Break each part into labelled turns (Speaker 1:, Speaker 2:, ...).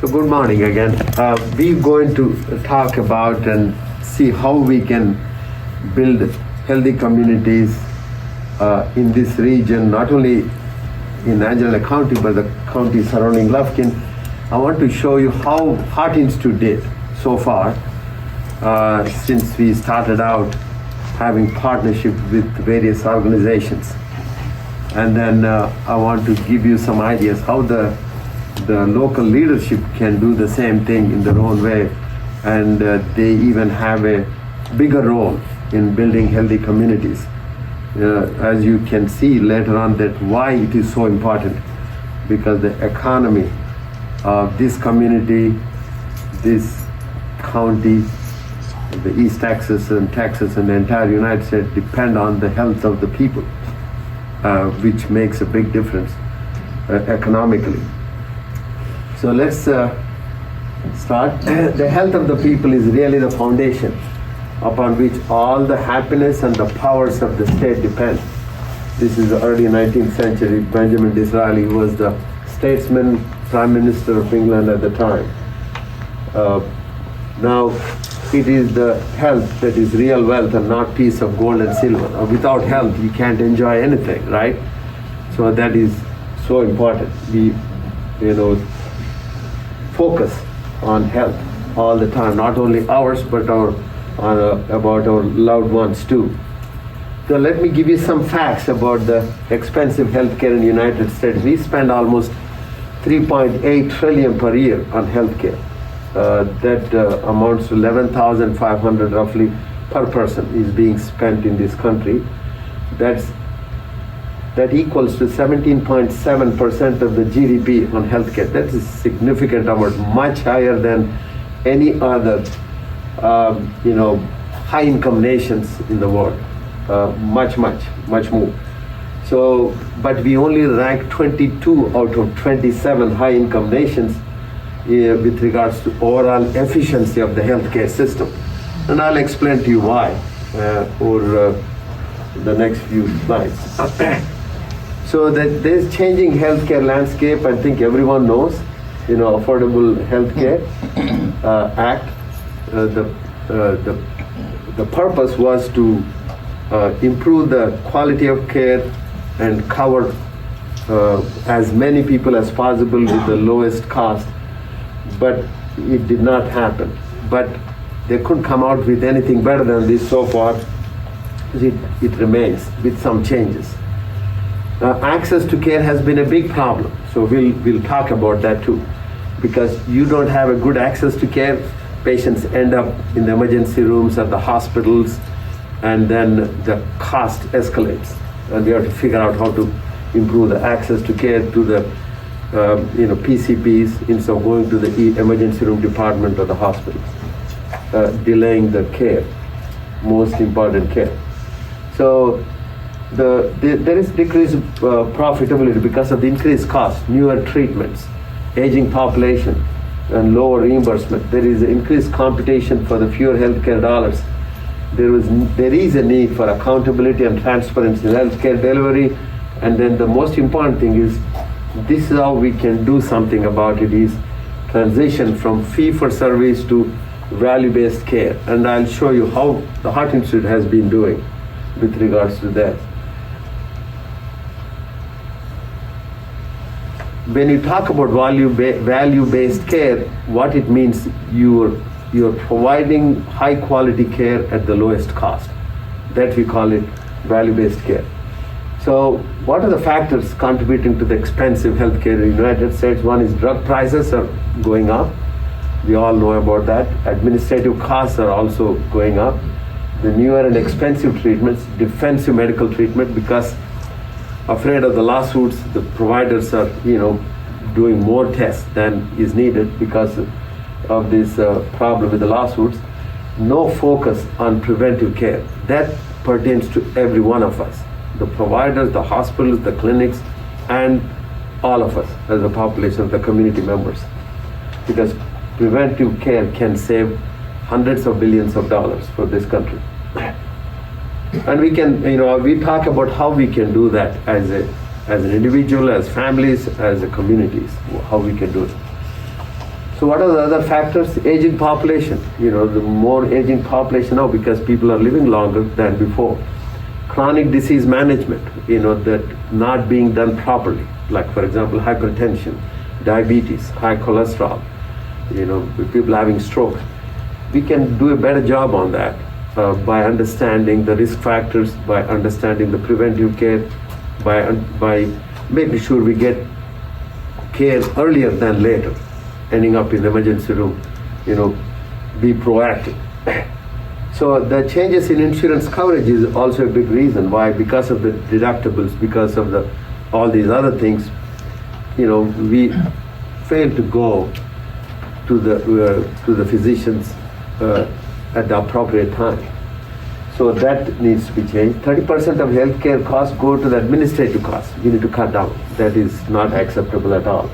Speaker 1: So good morning again. We're going to talk about and see how we can build healthy communities in this region, not only in Angelina County, but the county surrounding Lufkin. I want to show you how Heart Institute did so far since we started out having partnership with various organizations. And then I want to give you some ideas how the local leadership can do the same thing in their own way, and they even have a bigger role in building healthy communities. As you can see later on that why it is so important, because the economy of this community, this county, the East Texas and the entire United States depend on the health of the people, which makes a big difference economically. So let's start. The health of the people is really the foundation upon which all the happiness and the powers of the state depend. This is the early 19th century. Benjamin Disraeli was the statesman, Prime Minister of England at the time. Now, it is the health that is real wealth and not piece of gold and silver. Without health, you can't enjoy anything, right? So that is so important. We, focus on health all the time, not only ours, but about our loved ones too. So let me give you some facts about the expensive healthcare in the United States. We spend almost 3.8 trillion per year on healthcare. That amounts to 11,500 roughly per person is being spent in this country. That equals to 17.7% of the GDP on healthcare. That is significant amount, much higher than any other, high-income nations in the world. Much more. So, but we only rank 22 out of 27 high-income nations with regards to overall efficiency of the healthcare system. And I'll explain to you why over the next few slides. So that there's changing healthcare landscape. I think everyone knows, Affordable Healthcare Act. The purpose was to improve the quality of care and cover as many people as possible with the lowest cost. But it did not happen. But they couldn't come out with anything better than this so far. It remains with some changes. Access to care has been a big problem, so we'll talk about that too. Because you don't have a good access to care, patients end up in the emergency rooms at the hospitals, and then the cost escalates, and we have to figure out how to improve the access to care to the PCPs instead of going to the emergency room department or the hospitals, delaying the care, most important care. So there is decreased profitability because of the increased cost, newer treatments, aging population, and lower reimbursement. There is increased competition for the fewer healthcare dollars. There is a need for accountability and transparency in healthcare delivery. And then the most important thing is, this is how we can do something about it, is transition from fee-for-service to value-based care. And I'll show you how the Heart Institute has been doing with regards to that. When you talk about value-based care, what it means, you're providing high-quality care at the lowest cost. That we call it value-based care. So what are the factors contributing to the expensive healthcare in the United States? One is drug prices are going up. We all know about that. Administrative costs are also going up. The newer and expensive treatments, defensive medical treatment, because afraid of the lawsuits, the providers are, doing more tests than is needed because of this problem with the lawsuits. No focus on preventive care. That pertains to every one of us, the providers, the hospitals, the clinics, and all of us as a population of the community members. Because preventive care can save hundreds of billions of dollars for this country. And we can, we talk about how we can do that as an individual, as families, as a communities, how we can do it. So what are the other factors? Aging population. The more aging population now because people are living longer than before. Chronic disease management, that not being done properly. Like for example, hypertension, diabetes, high cholesterol, with people having stroke. We can do a better job on that by understanding the risk factors, by understanding the preventive care, by making sure we get care earlier than later, ending up in the emergency room, be proactive. So the changes in insurance coverage is also a big reason why, because of the deductibles, because of all these other things, we fail to go to the physicians at the appropriate time. So that needs to be changed. 30% of healthcare costs go to the administrative costs. We need to cut down. That is not acceptable at all.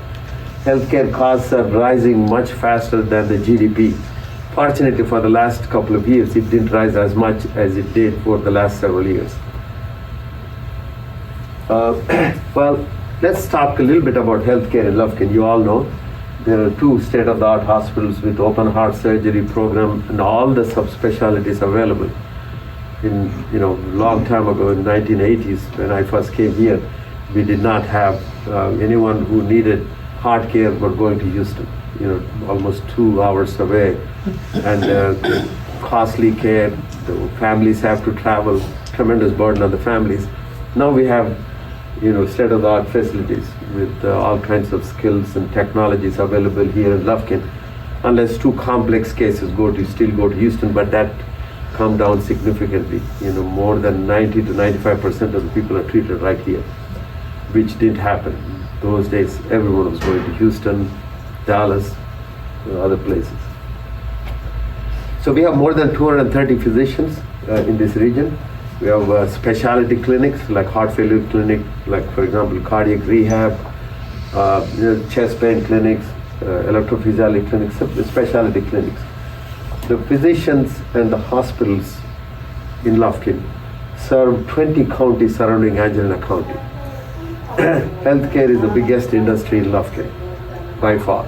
Speaker 1: Healthcare costs are rising much faster than the GDP. Fortunately, for the last couple of years, it didn't rise as much as it did for the last several years. Well, let's talk a little bit about healthcare in Lufkin. You all know there are 2 state-of-the-art hospitals with open heart surgery program and all the subspecialties available. Long time ago in 1980s, when I first came here, we did not have anyone who needed heart care were going to Houston, almost 2 hours away, and costly care. The families have to travel, tremendous burden on the families. Now we have, state-of-the-art facilities with all kinds of skills and technologies available here in Lufkin. Unless 2 complex cases still go to Houston, but that come down significantly. More than 90 to 95% of the people are treated right here, which didn't happen. Those days, everyone was going to Houston, Dallas, other places. So we have more than 230 physicians in this region. We have specialty clinics like heart failure clinic, like for example, cardiac rehab, chest pain clinics, electrophysiology clinics, specialty clinics. The physicians and the hospitals in Lufkin serve 20 counties surrounding Angelina County. Healthcare is the biggest industry in Lufkin by far,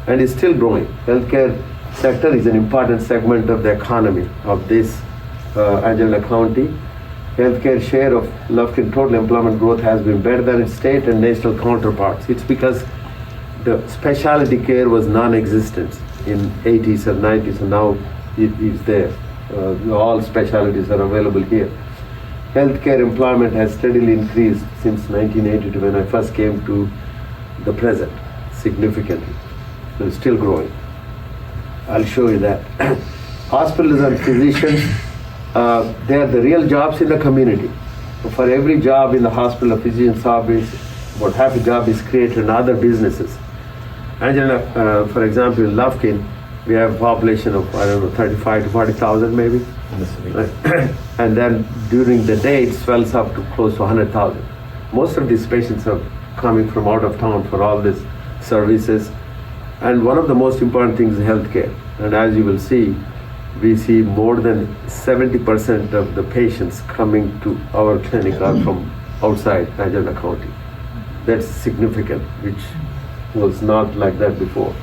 Speaker 1: and is still growing. Healthcare sector is an important segment of the economy of this Angelina County. Healthcare share of Lufkin total employment growth has been better than its state and national counterparts. It's because the specialty care was non-existent in 80s and 90s, and now it is there. All specialties are available here. Healthcare employment has steadily increased since 1982 when I first came to the present, significantly. So it's still growing. I'll show you that. Hospitals and physicians, they are the real jobs in the community. For every job in the hospital, a physician's office, about half a job is created in other businesses. Angelina, for example, in Lufkin, we have a population of, 35 to 40,000 maybe. And then during the day, it swells up to close to 100,000. Most of these patients are coming from out of town for all these services. And one of the most important things is healthcare. And as you will see, we see more than 70% of the patients coming to our clinic are from outside Angelina County. That's significant, which was not like that before.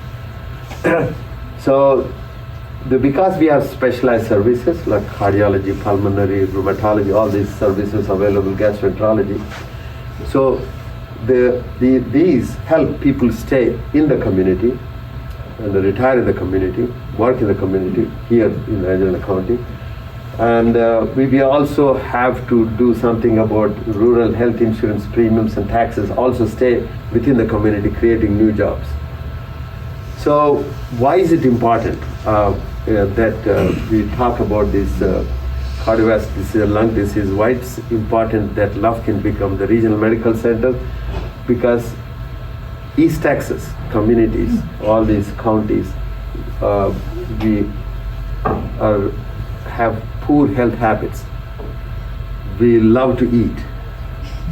Speaker 1: So, because we have specialized services like cardiology, pulmonary, rheumatology, all these services available, gastroenterology, so these help people stay in the community and retire in the community, work in the community here in Angelina County. And we also have to do something about rural health insurance premiums and taxes, also stay within the community, creating new jobs. So why is it important that we talk about this cardiovascular disease, lung disease? Why it's important that Lufkin become the regional medical center? Because East Texas communities, all these counties, we have poor health habits. We love to eat.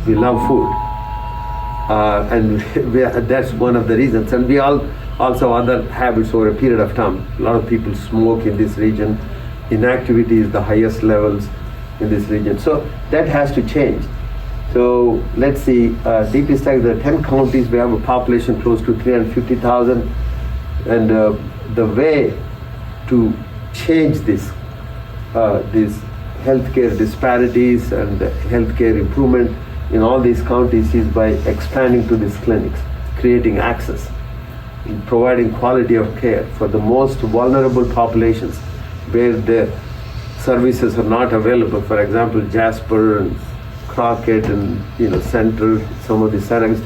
Speaker 1: We love food. And that's one of the reasons. And we also other habits over a period of time. A lot of people smoke in this region. Inactivity is the highest levels in this region. So that has to change. So let's see, deep East Texas, there are 10 counties. We have a population close to 350,000. And the way to change these healthcare disparities and healthcare improvement in all these counties is by expanding to these clinics, creating access, and providing quality of care for the most vulnerable populations where the services are not available. For example, Jasper and Crockett and Center, some of the settings,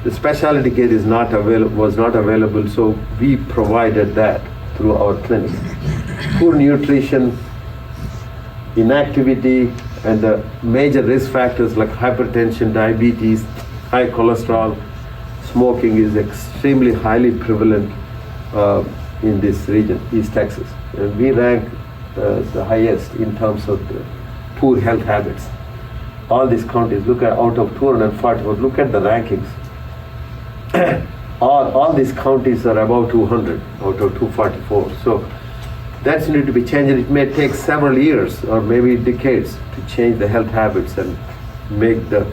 Speaker 1: the specialty care is was not available, so we provided that through our clinics. Poor nutrition, inactivity, and the major risk factors like hypertension, diabetes, high cholesterol, smoking is extremely highly prevalent in this region, East Texas. And we rank the highest in terms of the poor health habits. All these counties, look at out of 244, look at the rankings. all these counties are above 200 out of 244. So that's need to be changed. It may take several years or maybe decades to change the health habits and make the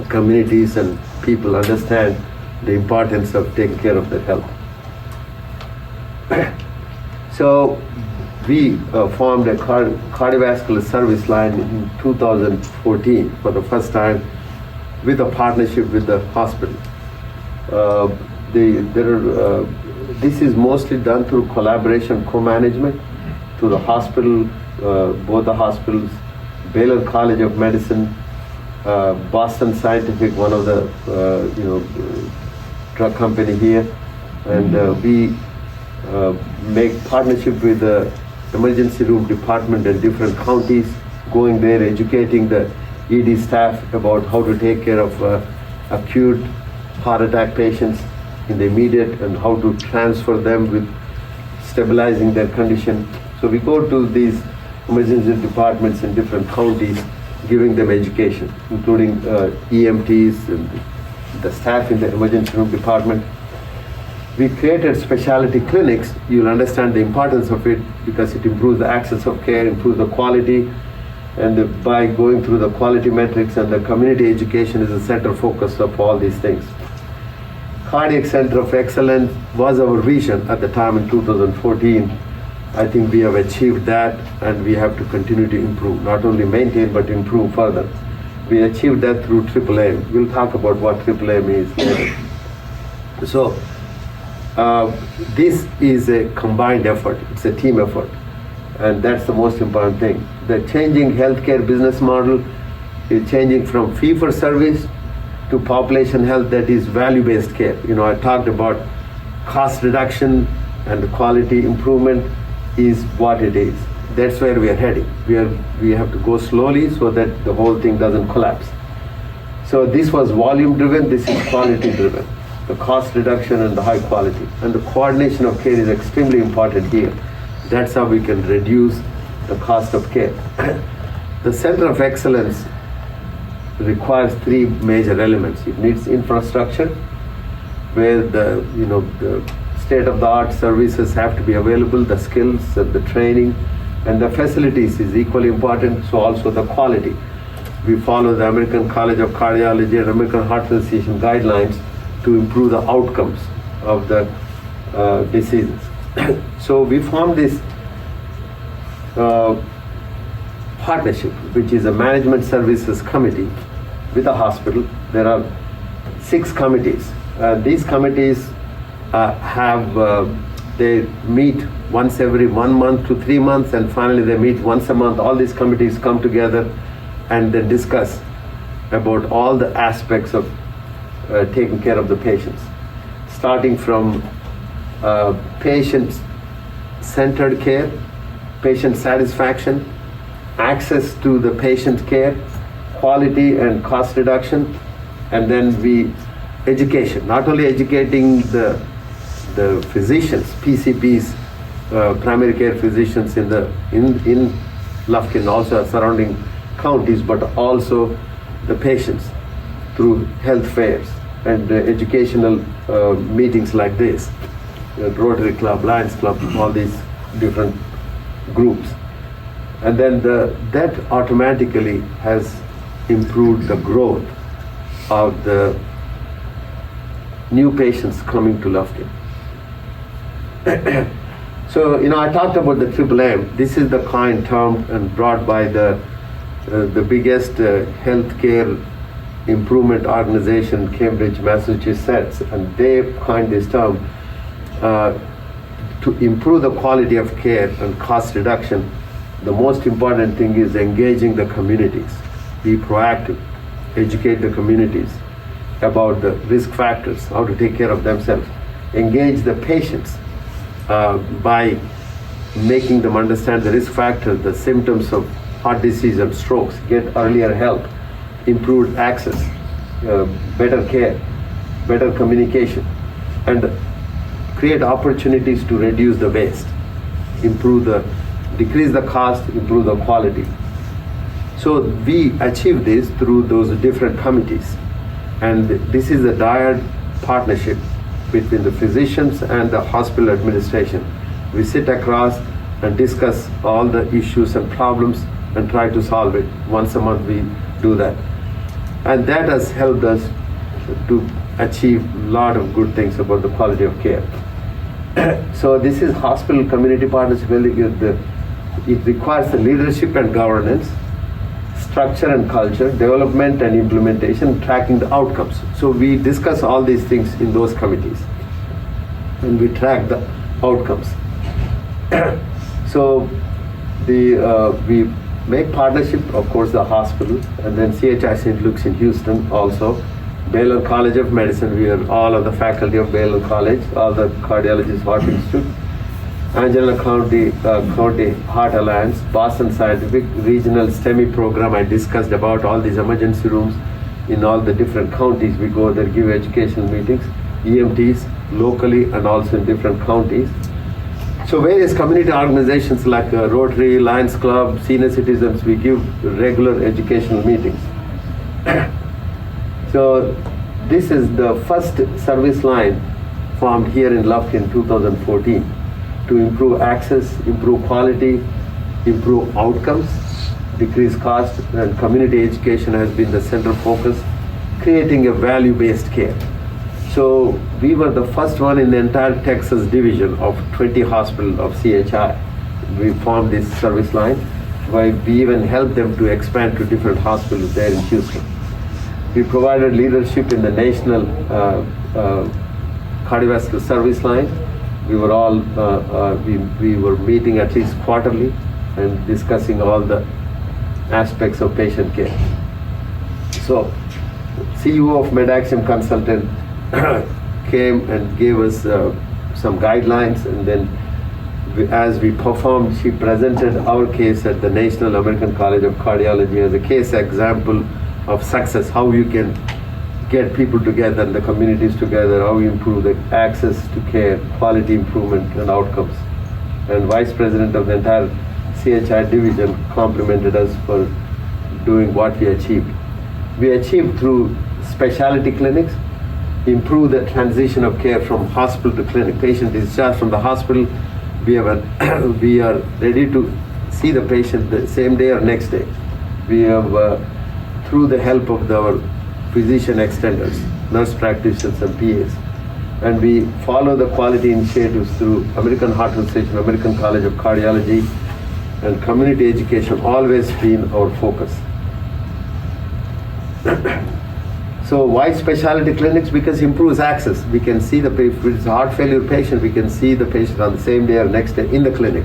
Speaker 1: communities and people understand the importance of taking care of their health. So we formed a cardiovascular service line in 2014 for the first time with a partnership with the hospital. This is mostly done through collaboration, co-management, through the hospital, both the hospitals, Baylor College of Medicine, Boston Scientific, one of the drug company here, and we make partnership with the emergency room department in different counties, going there, educating the ED staff about how to take care of acute heart attack patients in the immediate and how to transfer them with stabilizing their condition. So we go to these emergency departments in different counties, giving them education, including EMTs and the staff in the emergency room department. We created specialty clinics. You'll understand the importance of it because it improves the access of care, improves the quality, and by going through the quality metrics and the community education is the center focus of all these things. Cardiac Center of Excellence was our vision at the time in 2014. I think we have achieved that and we have to continue to improve, not only maintain but improve further. We achieved that through AAA. We'll talk about what AAA is later. So this is a combined effort, it's a team effort, and that's the most important thing. The changing healthcare business model is changing from fee-for-service to population health that is value-based care. I talked about cost reduction and the quality improvement is what it is. That's where we are heading. We have to go slowly so that the whole thing doesn't collapse. So this was volume driven, this is quality driven. The cost reduction and the high quality. And the coordination of care is extremely important here. That's how we can reduce the cost of care. The Center of Excellence requires three major elements. It needs infrastructure, where the state-of-the-art services have to be available, the skills and the training, and the facilities is equally important, so also the quality. We follow the American College of Cardiology and American Heart Association guidelines to improve the outcomes of the diseases. So we formed this partnership, which is a management services committee with a hospital. There are 6 committees. These committees they meet once every 1 month to 3 months, and finally they meet once a month. All these committees come together and they discuss about all the aspects of taking care of the patients, starting from patient-centered care, patient satisfaction, access to the patient care, quality and cost reduction, and then education, not only educating the physicians, PCPs, primary care physicians in Lufkin, also surrounding counties, but also the patients through health fairs and educational meetings like this, Rotary Club, Lions Club, all these different groups. And then that automatically has improved the growth of the new patients coming to Lufkin. So, I talked about the triple M. This is the coined term and brought by the biggest healthcare improvement organization, Cambridge, Massachusetts, and they coined this term to improve the quality of care and cost reduction. The most important thing is engaging the communities, be proactive, educate the communities about the risk factors, how to take care of themselves, engage the patients by making them understand the risk factors, the symptoms of heart disease and strokes, get earlier help, improved access, better care, better communication, and create opportunities to reduce the waste, decrease the cost, improve the quality. So we achieve this through those different committees. And this is a direct partnership between the physicians and the hospital administration. We sit across and discuss all the issues and problems and try to solve it. Once a month we do that. And that has helped us to achieve a lot of good things about the quality of care. So this is hospital community partnership. It requires the leadership and governance, structure and culture, development and implementation, tracking the outcomes. So we discuss all these things in those committees and we track the outcomes. So we make partnership, of course, the hospital, and then CHI St. Luke's in Houston also, Baylor College of Medicine. We are all of the faculty of Baylor College, all the cardiologists, Heart Institute, Angelina County Heart Alliance, Boston Scientific, regional STEMI program. I discussed about all these emergency rooms in all the different counties. We go there, give educational meetings, EMTs locally and also in different counties. So various community organizations like Rotary, Lions Club, Senior Citizens, we give regular educational meetings. So this is the first service line formed here in Lufkin in 2014 to improve access, improve quality, improve outcomes, decrease cost, and community education has been the central focus, creating a value-based care. So we were the first one in the entire Texas division of 20 hospitals of CHI. We formed this service line, where we even helped them to expand to different hospitals there in Houston. We provided leadership in the national cardiovascular service line. We were all we were meeting at least quarterly and discussing all the aspects of patient care. So CEO of MedAxiom Consultant came and gave us some guidelines, and then as we performed, she presented our case at the National American College of Cardiology as a case example of success, how you can get people together and the communities together, how you improve the access to care, quality improvement and outcomes. And Vice President of the entire CHI division complimented us for doing what we achieved. We achieved through specialty clinics, improve the transition of care from hospital to clinic. Patient discharged from the hospital, we are ready to see the patient the same day or next day. We have, through the help of our physician extenders, nurse practitioners and PAs, and we follow the quality initiatives through American Heart Association, American College of Cardiology, and community education always been our focus. So why specialty clinics? Because it improves access. We can see the patient, if it's a heart failure patient, we can see the patient on the same day or next day in the clinic,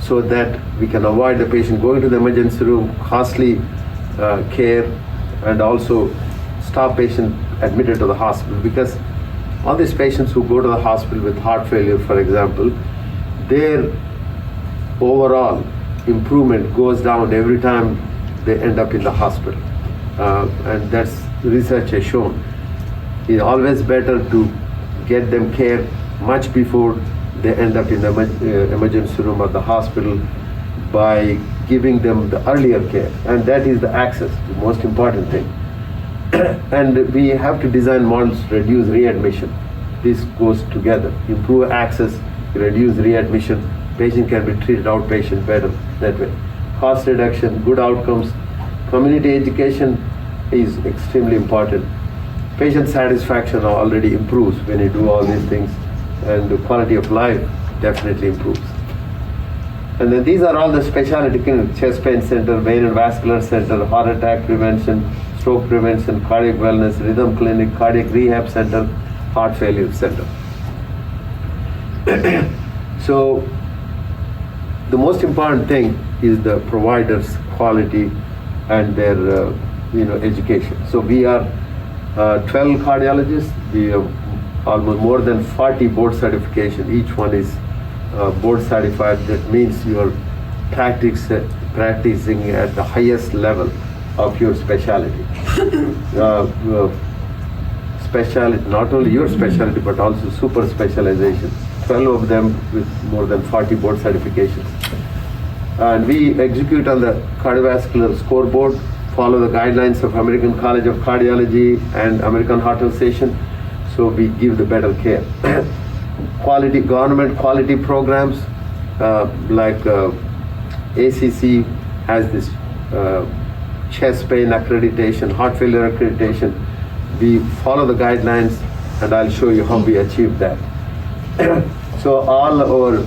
Speaker 1: so that we can avoid the patient going to the emergency room, costly care, and also stop patient admitted to the hospital. Because all these patients who go to the hospital with heart failure, for example, their overall improvement goes down every time they end up in the hospital. And that's research has shown. It's always better to get them care much before they end up in the emergency room or the hospital by giving them the earlier care. And that is the access, the most important thing. And we have to design models to reduce readmission. This goes together. Improve access, reduce readmission. Patient can be treated outpatient better that way. Cost reduction, good outcomes. Community education is extremely important. Patient satisfaction already improves when you do all these things. and the quality of life definitely improves. And then these are all the specialty clinics: chest pain center, vein and vascular center, heart attack prevention, stroke prevention, cardiac wellness, rhythm clinic, cardiac rehab center, heart failure center. So the most important thing is the providers' quality and their education. So we are 12 cardiologists. We have almost more than 40 board certification. Each one is board certified. That means you are practicing at the highest level of your specialty. Specialty, not only your specialty, but also super specialization. 12 of them with more than 40 board certifications. And we execute on the cardiovascular scoreboard, follow the guidelines of American College of Cardiology and American Heart Association, so we give the better care. Quality, government quality programs like ACC has this chest pain accreditation, heart failure accreditation. We follow the guidelines, and I'll show you how we achieve that. So all our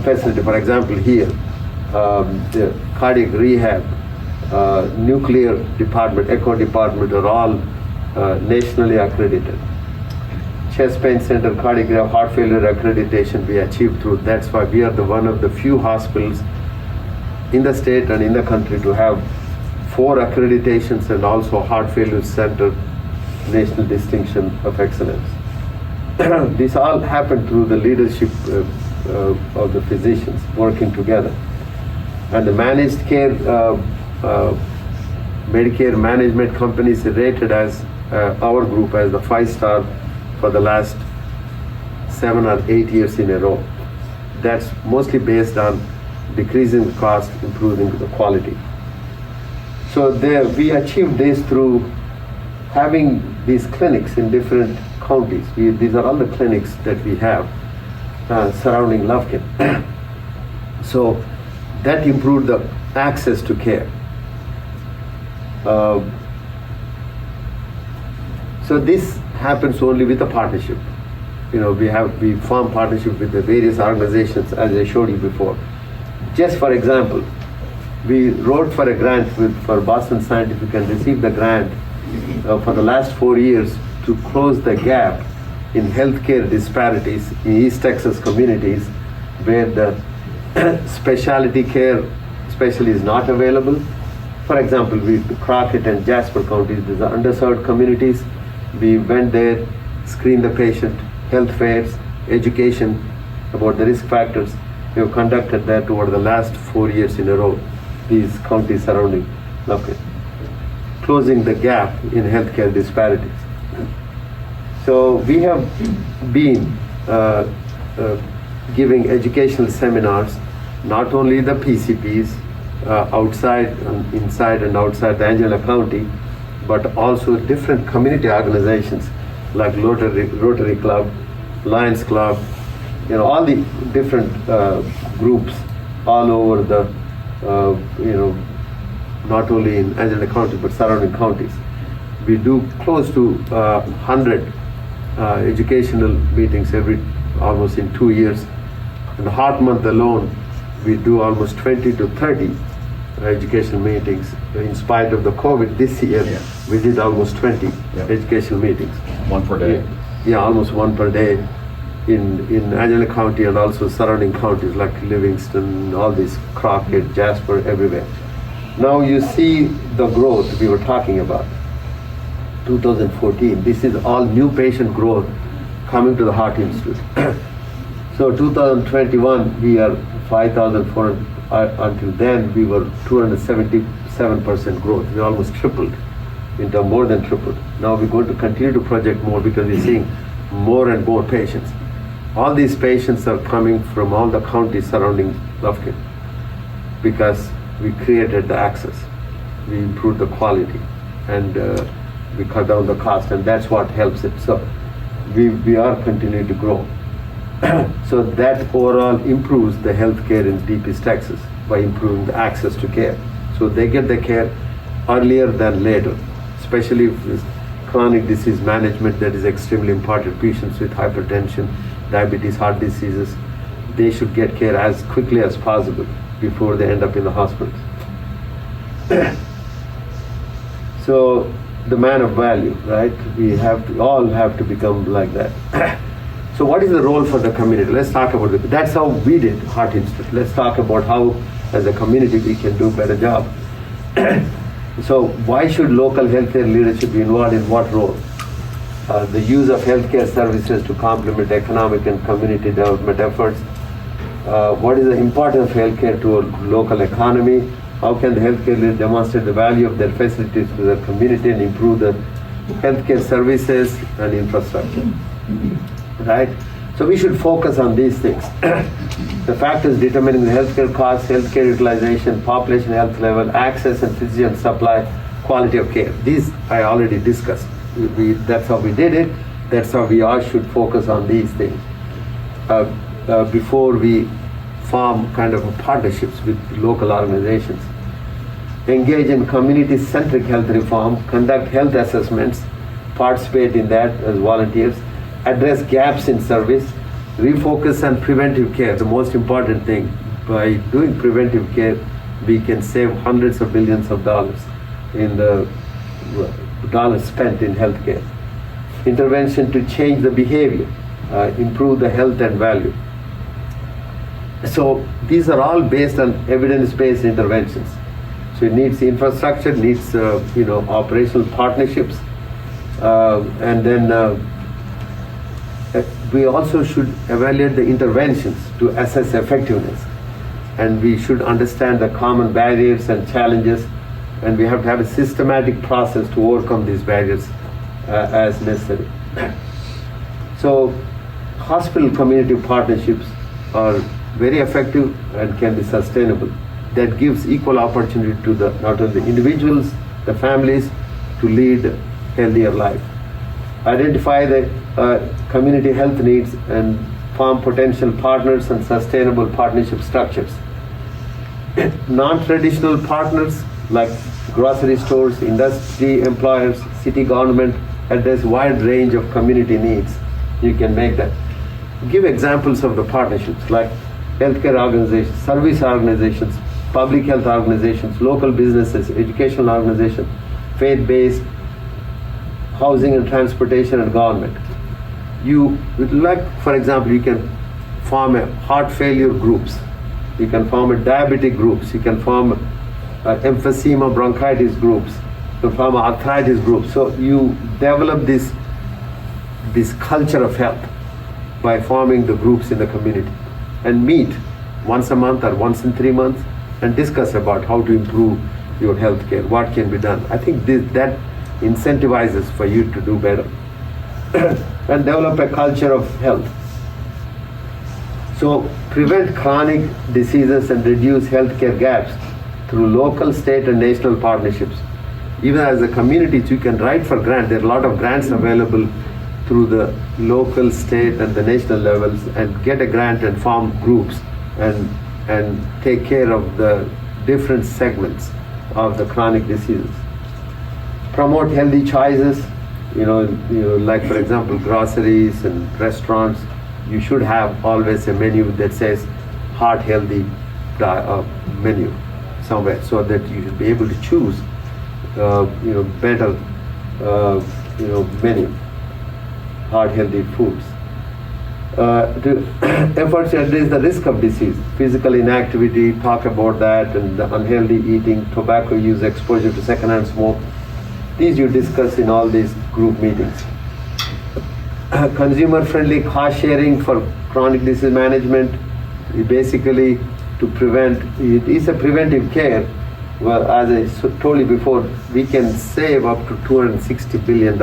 Speaker 1: facility, for example, here, the cardiac rehab, nuclear department, echo department are all nationally accredited. Chest pain center, cardiac rehab, heart failure accreditation we achieved through. That's why we are the one of the few hospitals in the state and in the country to have 4 accreditations and also heart failure center national distinction of excellence. This all happened through the leadership of the physicians working together. And the managed care, Medicare management companies rated as our group as the 5-star for the last 7 or 8 years in a row. That's mostly based on decreasing the cost, improving the quality. So we achieved this through having these clinics in different counties. These are all the clinics that we have surrounding Lufkin. So that improved the access to care. So this happens only with a partnership. We form partnership with the various organizations, as I showed you before. Just for example, we wrote for a grant for Boston Scientific and received the grant for the last 4 years to close the gap in healthcare disparities in East Texas communities where the specialty care especially is not available. For example, Crockett and Jasper counties, these are underserved communities. We went there, screened the patient, health fairs, education about the risk factors. We have conducted that over the last 4 years in a row, these counties surrounding Lufkin, closing the gap in healthcare disparities. So we have been giving educational seminars, not only the PCPs inside and outside the Angelina County, but also different community organizations like Rotary Club, Lions Club, all the different groups all over the, not only in Angelina County, but surrounding counties. We do close to 100 educational meetings almost in 2 years. In the Heart Month alone, we do almost 20 to 30 educational meetings. In spite of the COVID this year, we did almost 20 educational meetings.
Speaker 2: One per day?
Speaker 1: Yeah, almost one per day in Angelina County and also surrounding counties like Livingston, all these, Crockett, Jasper, everywhere. Now you see the growth we were talking about. 2014, this is all new patient growth coming to the Heart Institute. So 2021, we are 5,400. Until then, we were 277% growth. We almost tripled, more than tripled. Now we're going to continue to project more because we're seeing more and more patients. All these patients are coming from all the counties surrounding Lufkin because we created the access, we improved the quality, and we cut down the cost, and that's what helps it. So we are continuing to grow. So that overall improves the healthcare in Deep East Texas by improving the access to care. So they get the care earlier than later, especially with chronic disease management that is extremely important. Patients with hypertension, diabetes, heart diseases, they should get care as quickly as possible before they end up in the hospitals. So the man of value, right? We all have to become like that. So what is the role for the community? Let's talk about it. That's how we did Heart Institute. Let's talk about how, as a community, we can do a better job. So why should local healthcare leadership be involved in what role? The use of healthcare services to complement economic and community development efforts. What is the importance of healthcare to a local economy? How can the healthcare leader demonstrate the value of their facilities to the community and improve the healthcare services and infrastructure? Right? So we should focus on these things. The factors determining the healthcare costs, healthcare utilization, population health level, access and physician supply, quality of care. These I already discussed. That's how we did it. That's how we all should focus on these things before we form kind of partnerships with local organizations. Engage in community-centric health reform, conduct health assessments, participate in that as volunteers, address gaps in service, refocus on preventive care, the most important thing. By doing preventive care, we can save hundreds of billions of dollars in the dollars spent in healthcare. Intervention to change the behavior, improve the health and value. So these are all based on evidence-based interventions. So it needs infrastructure, needs operational partnerships, and then we also should evaluate the interventions to assess effectiveness. And we should understand the common barriers and challenges, and we have to have a systematic process to overcome these barriers as necessary. So hospital community partnerships are very effective and can be sustainable. That gives equal opportunity to not only the individuals, the families, to lead healthier life. Identify the community health needs and form potential partners and sustainable partnership structures. Non-traditional partners like grocery stores, industry employers, city government address wide range of community needs. You can make that. Give examples of the partnerships like healthcare organizations, service organizations, public health organizations, local businesses, educational organizations, faith-based, housing and transportation and government. For example, you can form a heart failure groups, you can form a diabetic groups, you can form emphysema bronchitis groups, you can form arthritis groups. So you develop this culture of health by forming the groups in the community and meet once a month or once in 3 months and discuss about how to improve your health care, what can be done. I think that incentivizes for you to do better. And develop a culture of health. So prevent chronic diseases and reduce healthcare gaps through local, state and national partnerships. Even as a community, you can write for grant. There are a lot of grants available through the local, state and the national levels, and get a grant and form groups and take care of the different segments of the chronic diseases. Promote healthy choices, like for example, groceries and restaurants. You should have always a menu that says heart healthy menu somewhere, so that you should be able to choose, better, menu, heart healthy foods. To efforts to address the risk of disease, physical inactivity, talk about that, and the unhealthy eating, tobacco use, exposure to secondhand smoke. These you discuss in all these group meetings. Consumer-friendly cost sharing for chronic disease management, basically to prevent, it is a preventive care. Well, as I told you before, we can save up to $260 billion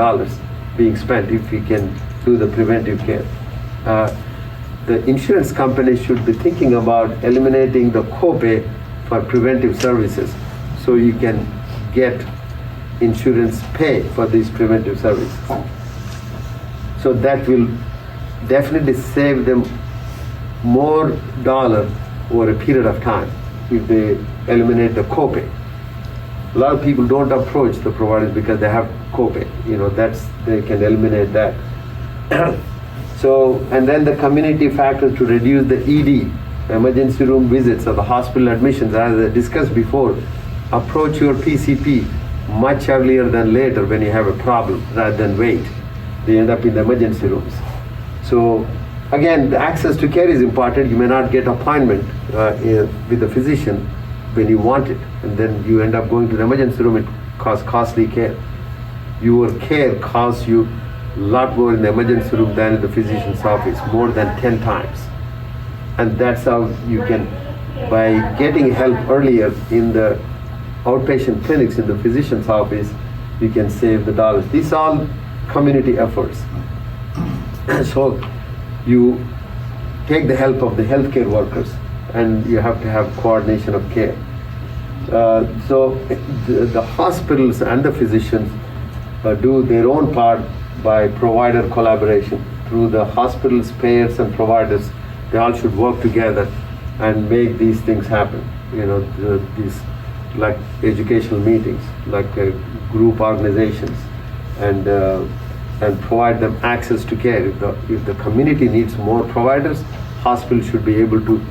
Speaker 1: being spent if we can do the preventive care. The insurance companies should be thinking about eliminating the copay for preventive services, so you can get insurance pay for these preventive services. So that will definitely save them more dollar over a period of time if they eliminate the copay. A lot of people don't approach the providers because they have copay. They can eliminate that. So, and then the community factor to reduce the ED, emergency room visits or the hospital admissions, as I discussed before. Approach your PCP much earlier than later when you have a problem rather than wait. They end up in the emergency rooms. So again, the access to care is important. You may not get appointment with the physician when you want it, and then you end up going to the emergency room. It costs costly care. Your care costs you a lot more in the emergency room than in the physician's office, more than 10 times. And that's how you can, by getting help earlier in the outpatient clinics in the physician's office, you can save the dollars. These are all community efforts. So you take the help of the healthcare workers, and you have to have coordination of care. So the hospitals and the physicians do their own part by provider collaboration. Through the hospitals, payers and providers, they all should work together and make these things happen. These like educational meetings, like group organizations, and provide them access to care. If the community needs more providers, hospitals should be able to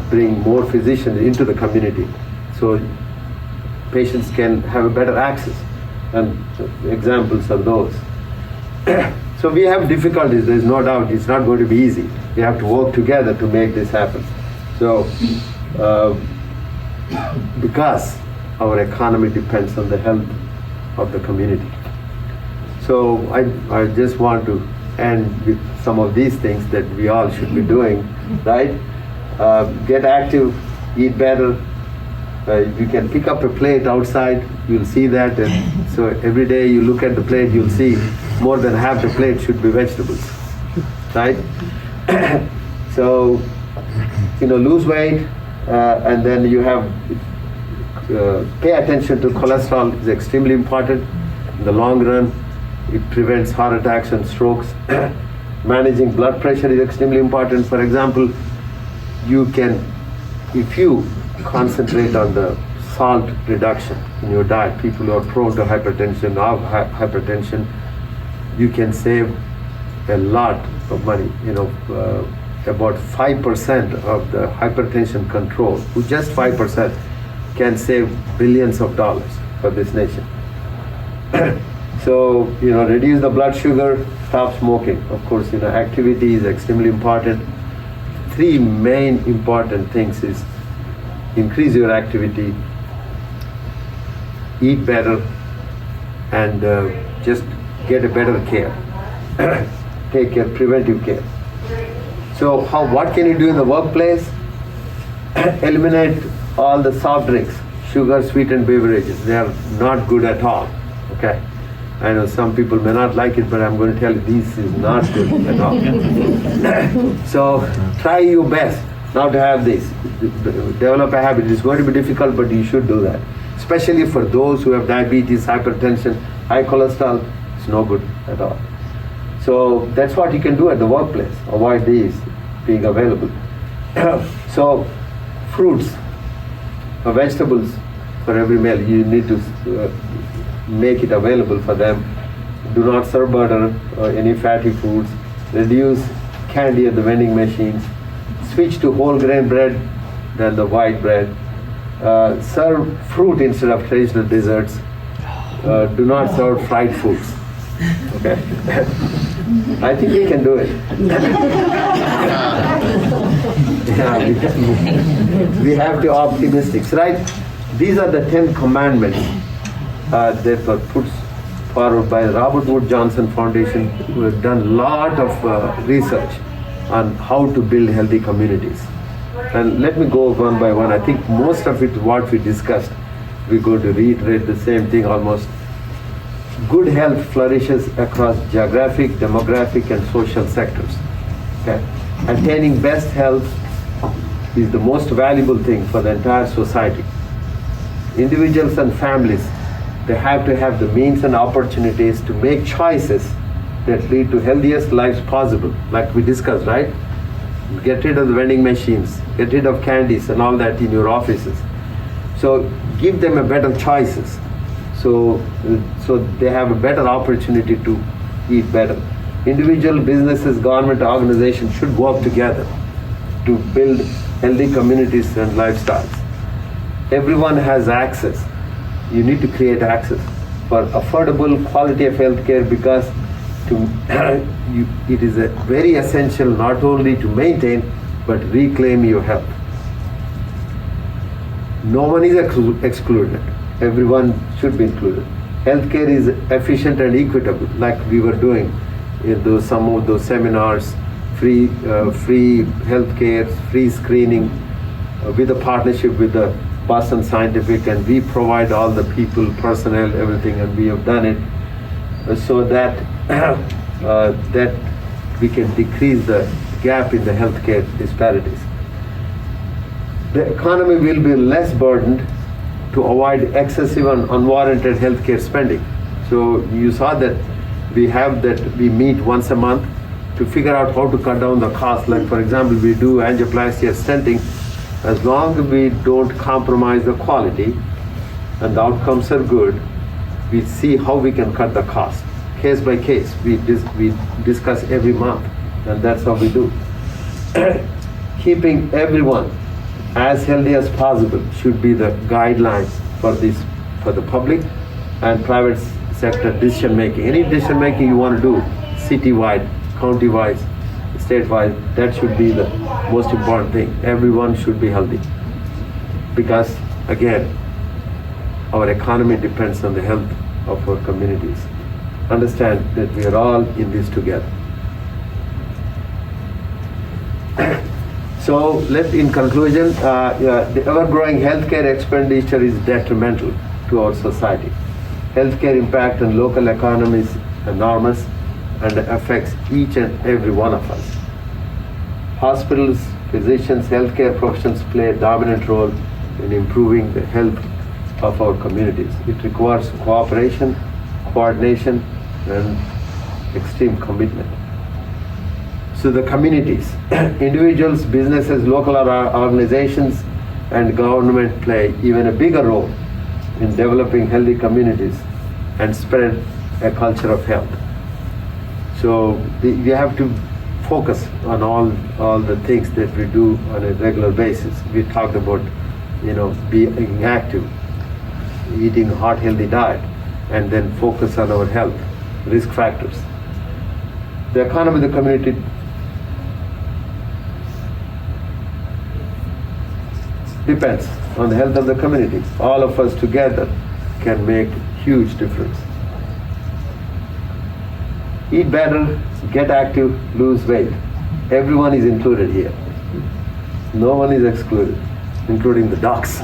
Speaker 1: bring more physicians into the community, so patients can have a better access. And examples are those. So we have difficulties, there's no doubt. It's not going to be easy. We have to work together to make this happen. So because our economy depends on the health of the community. So I just want to end with some of these things that we all should be doing, right? Get active, eat better. You can pick up a plate outside, you'll see that. And so every day you look at the plate, you'll see more than half the plate should be vegetables, right? So, lose weight, and then you have, pay attention to cholesterol is extremely important in the long run. It prevents heart attacks and strokes. Managing blood pressure is extremely important. For example, you can, if you concentrate on the salt reduction in your diet, people who are prone to hypertension or hypertension, you can save a lot of money. About 5% of the hypertension control, just 5%, can save billions of dollars for this nation. So, reduce the blood sugar, stop smoking. Of course, activity is extremely important. Three main important things is increase your activity, eat better, and just get a better care. Take care, preventive care. So what can you do in the workplace? Eliminate all the soft drinks, sugar sweetened beverages. They are not good at all. Okay. I know some people may not like it, but I'm going to tell you this is not good at all. So try your best not to have this. Develop a habit. It's going to be difficult, but you should do that. Especially for those who have diabetes, hypertension, high cholesterol, it's no good at all. So that's what you can do at the workplace. Avoid these being available. So fruits or vegetables for every meal, you need to make it available for them. Do not serve butter or any fatty foods. Reduce candy at the vending machines. Switch to whole grain bread than the white bread. Serve fruit instead of traditional desserts. Do not serve fried foods. Okay. I think we can do it. We have to be optimistic, right? These are the 10 commandments that were put forward by the Robert Wood Johnson Foundation, who have done a lot of research on how to build healthy communities. And let me go one by one. I think most of it, what we discussed, we're going to reiterate the same thing almost. Good health flourishes across geographic, demographic, and social sectors. Okay? Attaining best health is the most valuable thing for the entire society. Individuals and families, they have to have the means and opportunities to make choices that lead to healthiest lives possible, like we discussed, right? Get rid of the vending machines, get rid of candies and all that in your offices. So give them a better choices. So they have a better opportunity to eat better. Individual businesses, government organizations should work together to build healthy communities and lifestyles. Everyone has access. You need to create access for affordable quality of healthcare, because it is very essential not only to maintain but reclaim your health. No one is excluded. Everyone should be included. Healthcare is efficient and equitable, like we were doing in some of those seminars, free healthcare, free screening, with a partnership with the Boston Scientific, and we provide all the people, personnel, everything, and we have done it so that that we can decrease the gap in the healthcare disparities. The economy will be less burdened to avoid excessive and unwarranted healthcare spending. So you saw that we meet once a month to figure out how to cut down the cost. Like for example, we do angioplasty or stenting. As long as we don't compromise the quality and the outcomes are good, we see how we can cut the cost. Case by case, we discuss every month, and that's how we do. Keeping everyone as healthy as possible should be the guideline for the public and private sector decision making. Any decision making you want to do, city-wide, county-wide, state-wide, that should be the most important thing. Everyone should be healthy, because again, our economy depends on the health of our communities. Understand that we are all in this together. So in conclusion, the ever-growing healthcare expenditure is detrimental to our society. Healthcare impact on local economies is enormous and affects each and every one of us. Hospitals, physicians, healthcare professions play a dominant role in improving the health of our communities. It requires cooperation, coordination, and extreme commitment. So the communities, individuals, businesses, local organizations, and government play even a bigger role in developing healthy communities and spread a culture of health. So we have to focus on all the things that we do on a regular basis. We talked about, being active, eating a heart healthy diet, and then focus on our health, risk factors. The economy of the community depends on the health of the community. All of us together can make huge difference. Eat better, get active, lose weight. Everyone is included here. No one is excluded, including the dogs.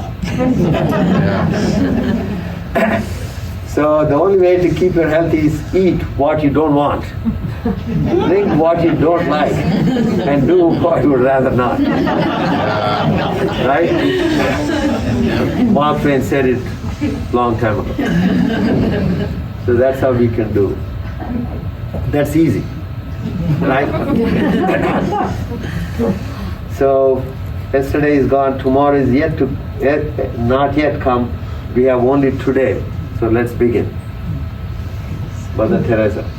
Speaker 1: So the only way to keep your health is eat what you don't want, drink what you don't like, and do what you would rather not. Right? Mark Twain said it long time ago. So that's how we can do. That's easy, right? So yesterday is gone, tomorrow is not yet come. We have only today. So let's begin. Mother Teresa.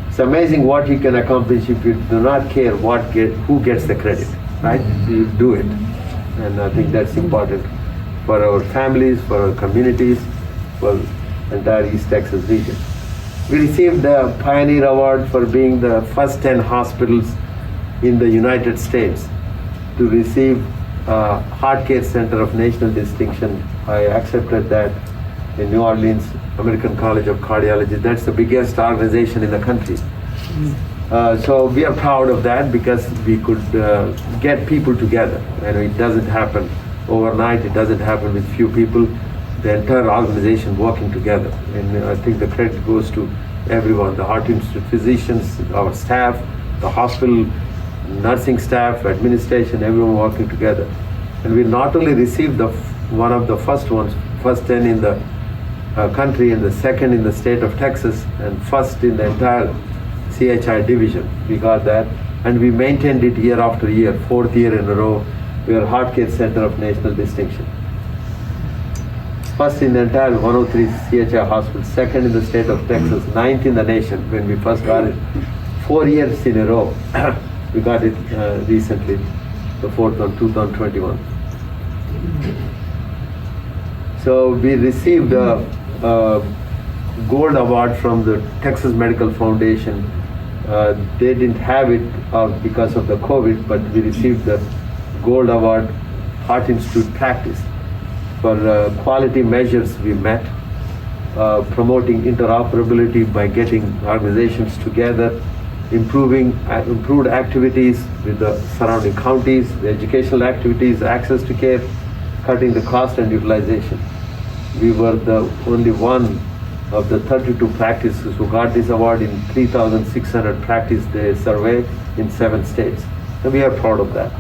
Speaker 1: It's amazing what you can accomplish if you do not care who gets the credit, right? You do it. And I think that's important for our families, for our communities, for the entire East Texas region. We received the Pioneer Award for being the first 10 hospitals in the United States to receive Heart Care Center of National Distinction. I accepted that in New Orleans, American College of Cardiology. That's the biggest organization in the country. So we are proud of that, because we could get people together. And it doesn't happen overnight, it doesn't happen with few people. The entire organization working together. And I think the credit goes to everyone, the Heart Institute physicians, our staff, the hospital, nursing staff, administration, everyone working together. And we not only received one of the first 10 in the country, and the second in the state of Texas, and first in the entire CHI division. We got that, and we maintained it year after year, 4th year in a row. We are Heart Care Center of National Distinction. First in the entire 103 CHI hospitals, second in the state of Texas, 9th in the nation when we first got it, 4 years in a row. We got it recently, the fourth one, 2021. So we received a gold award from the Texas Medical Foundation. They didn't have it because of the COVID, but we received the gold award, Heart Institute practice, for quality measures we met, promoting interoperability by getting organizations together, improved activities with the surrounding counties, the educational activities, access to care, cutting the cost and utilization. We were the only one of the 32 practices who got this award in 3,600 practice day survey in 7 states. And we are proud of that.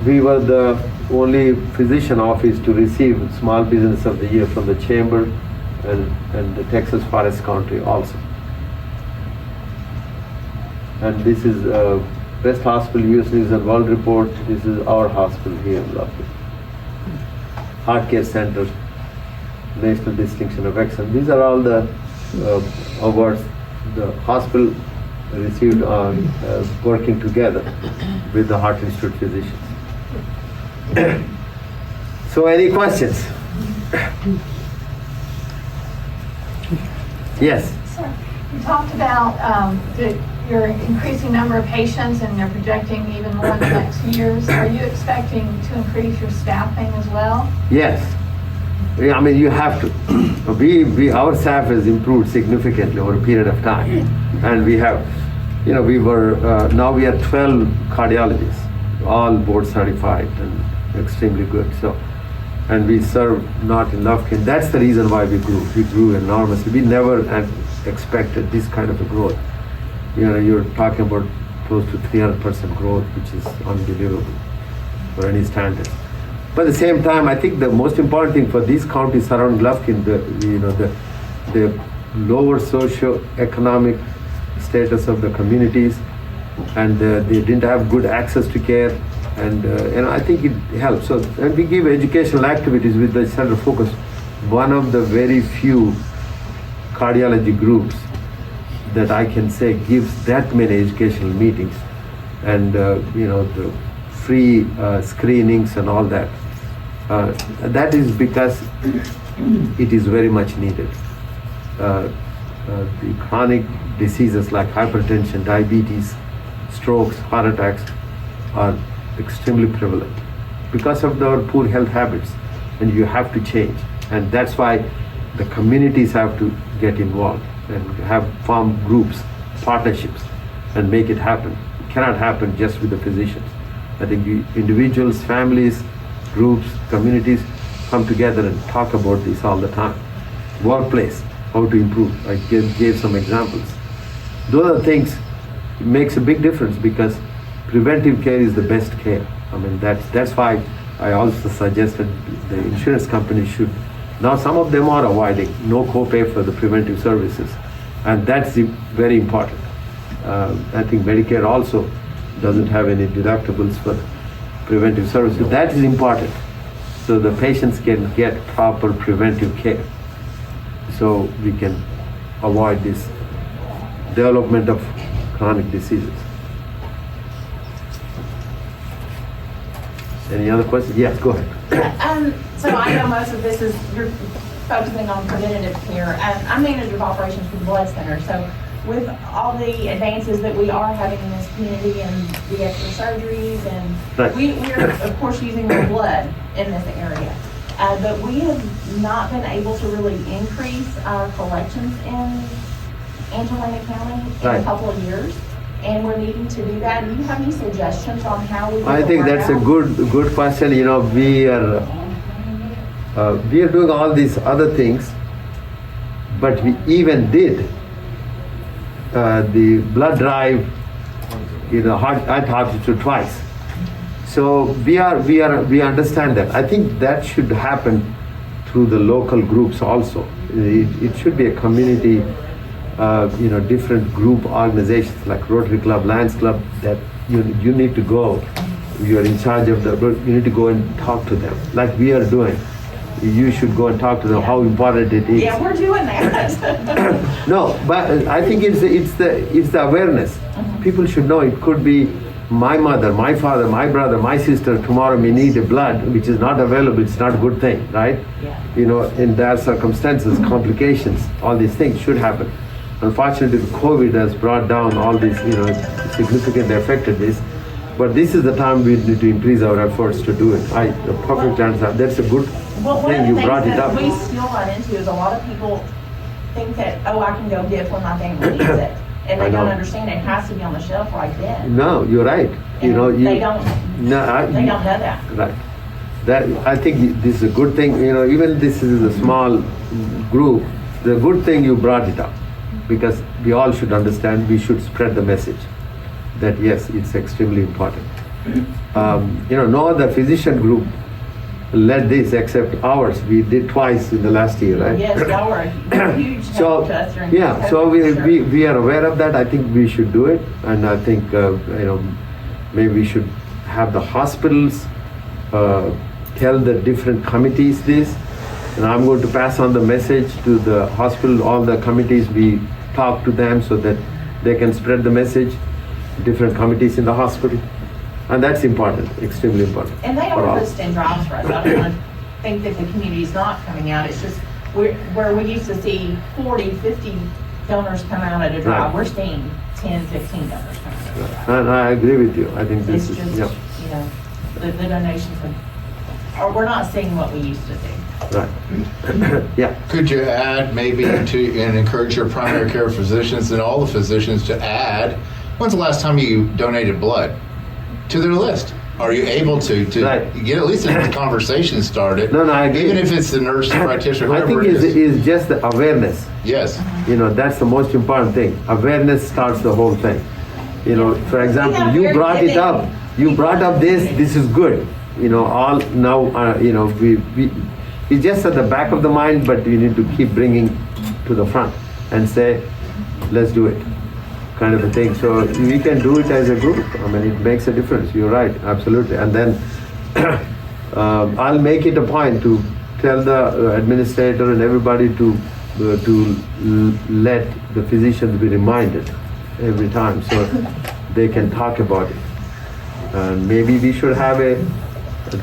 Speaker 1: We were the only physician office to receive Small Business of the Year from the Chamber and the Texas Forest Country also. And this is Best Hospital US News and World Report. This is our hospital here in Lufkin. Heart Care Center, National Distinction of Excellence. These are all the awards the hospital received working together with the Heart Institute physicians. So any questions? Yes?
Speaker 2: Sir, you talked about your increasing number of patients and they're projecting even more in the next years. Are you expecting to increase your staffing as well?
Speaker 1: Yes. I mean, you have to. Our staff has improved significantly over a period of time. And we have, now we are 12 cardiologists, all board certified and extremely good. So, and we serve not in Lufkin. That's the reason why we grew. We grew enormously. We never had expected this kind of a growth. You're talking about close to 300% growth, which is unbelievable for any standard. But at the same time, I think the most important thing for these counties surrounding Lufkin, the lower socio-economic status of the communities, and they didn't have good access to care, and I think it helps. So, and we give educational activities with the center focus. One of the very few cardiology groups that I can say gives that many educational meetings, and the free screenings and all that. That is because it is very much needed. The chronic diseases like hypertension, diabetes, strokes, heart attacks are extremely prevalent because of our poor health habits, and you have to change. And that's why the communities have to get involved and form groups, partnerships, and make it happen. It cannot happen just with the physicians. I think individuals, families, groups, communities come together and talk about this all the time. Workplace, how to improve. I gave some examples. Those are things, it makes a big difference because preventive care is the best care. I mean, that's why I also suggested the insurance companies should. Now some of them are avoiding no copay for the preventive services, and that's very important. I think Medicare also doesn't have any deductibles for preventive services. That is important, so the patients can get proper preventive care, so we can avoid this development of chronic diseases. Any other questions? Yes, go ahead.
Speaker 3: So I know most of this is, you're focusing on preventative care. I'm manager of operations for the blood center. So with all the advances that we are having in this community and the extra surgeries, and
Speaker 1: right.
Speaker 3: we're of course using more blood in this area. But we have not been able to really increase our collections in Angelina County in
Speaker 1: right.
Speaker 3: a couple of years. And we're needing to do that. Do you have any suggestions on how we can
Speaker 1: I think that's a good question. We are doing all these other things, but we even did the blood drive, heart hospital twice. So we understand that. I think that should happen through the local groups also. It should be a community. Different group organizations like Rotary Club, Lions Club, that you need to go. You're in charge of you need to go and talk to them, like we are doing. you should go and talk to them how important it is.
Speaker 3: Yeah, we're doing that.
Speaker 1: No, but I think it's the awareness. People should know it could be my mother, my father, my brother, my sister tomorrow may need a blood which is not available. It's not a good thing, right?
Speaker 3: Yeah.
Speaker 1: You know, in dire circumstances, complications, all these things should happen. Unfortunately, COVID has brought down all these, significantly affected this. But this is the time we need to increase our efforts to do it. I perfectly understand. That's a good
Speaker 3: Well, one
Speaker 1: thing
Speaker 3: of
Speaker 1: you
Speaker 3: the
Speaker 1: brought
Speaker 3: things
Speaker 1: it up.
Speaker 3: that we still run into is a lot of people think that, oh, I can go give when my family needs it. And
Speaker 1: I
Speaker 3: they don't
Speaker 1: know.
Speaker 3: understand it has to be on the shelf right then.
Speaker 1: No, you're right.
Speaker 3: And they don't
Speaker 1: No,
Speaker 3: they don't know that.
Speaker 1: Right. That I think this is a good thing. Even this is a small group. The good thing you brought it up, because we all should understand. We should spread the message that yes, it's extremely important. No other physician group led this except ours. We did twice in the last year, right?
Speaker 3: Yes, y'all were a huge help to us during
Speaker 1: Yeah,
Speaker 3: COVID,
Speaker 1: so
Speaker 3: for sure.
Speaker 1: we are aware of that. I think we should do it, and I think maybe we should have the hospitals tell the different committees this, and I'm going to pass on the message to the hospital, all the committees. We talk to them so that they can spread the message. Different committees in the hospital, and that's important, extremely important.
Speaker 3: And they
Speaker 1: for all.
Speaker 3: are listing drives for us. I don't want to think that the community's not coming out. It's just where we used to see 40, 50 donors come out at a drive,
Speaker 1: Right.
Speaker 3: we're seeing 10, 15 donors come out at a drive.
Speaker 1: And I agree with you. I think
Speaker 3: It's
Speaker 1: this
Speaker 3: just,
Speaker 1: is, yeah,
Speaker 3: the donations or we're not seeing what we used to see.
Speaker 1: right. Yeah,
Speaker 4: Could you add maybe and encourage your primary care physicians and all the physicians to add, when's the last time you donated blood to their list? Are you able to
Speaker 1: Right.
Speaker 4: get at least a conversation started?
Speaker 1: No, I agree.
Speaker 4: Even if it's the nurse practitioner,
Speaker 1: I
Speaker 4: whoever
Speaker 1: think
Speaker 4: it is.
Speaker 1: is just the awareness.
Speaker 4: Yes.
Speaker 1: That's the most important thing. Awareness starts the whole thing. For example,
Speaker 3: have
Speaker 1: you
Speaker 3: very
Speaker 1: brought it
Speaker 3: giving
Speaker 1: up. You brought up this is good. All now, it's just at the back of the mind, but you need to keep bringing to the front and say, let's do it, kind of a thing. So we can do it as a group. I mean, it makes a difference. You're right, absolutely. And then I'll make it a point to tell the administrator and everybody to let the physicians be reminded every time so they can talk about it. And maybe we should have a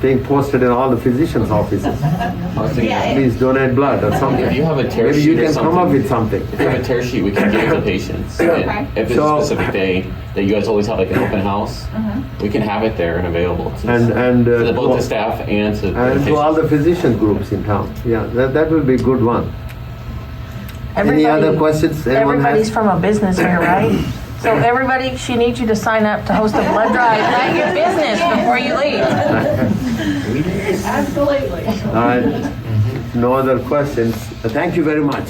Speaker 1: thing posted in all the physicians' offices.
Speaker 5: I was thinking,
Speaker 3: Yeah,
Speaker 1: Please donate blood or something.
Speaker 5: if you have a tear
Speaker 1: Maybe
Speaker 5: sheet
Speaker 1: you
Speaker 5: or
Speaker 1: can come up
Speaker 5: something-
Speaker 1: with something.
Speaker 5: if you have a tear sheet, we can give it to patients.
Speaker 3: Okay.
Speaker 5: And if it's
Speaker 1: So-
Speaker 5: a specific day that you guys always have like an open house, we can have it there and available to,
Speaker 1: And
Speaker 5: to both the staff and to the
Speaker 1: and to all
Speaker 5: patients.
Speaker 1: the physician groups in town. Yeah, that will be a good one. Any other questions anyone
Speaker 6: Everybody's
Speaker 1: has?
Speaker 6: from a business here, right? So everybody, she needs you to sign up to host a blood drive at your business before you leave.
Speaker 3: Absolutely.
Speaker 1: All right. No other questions. Thank you very much.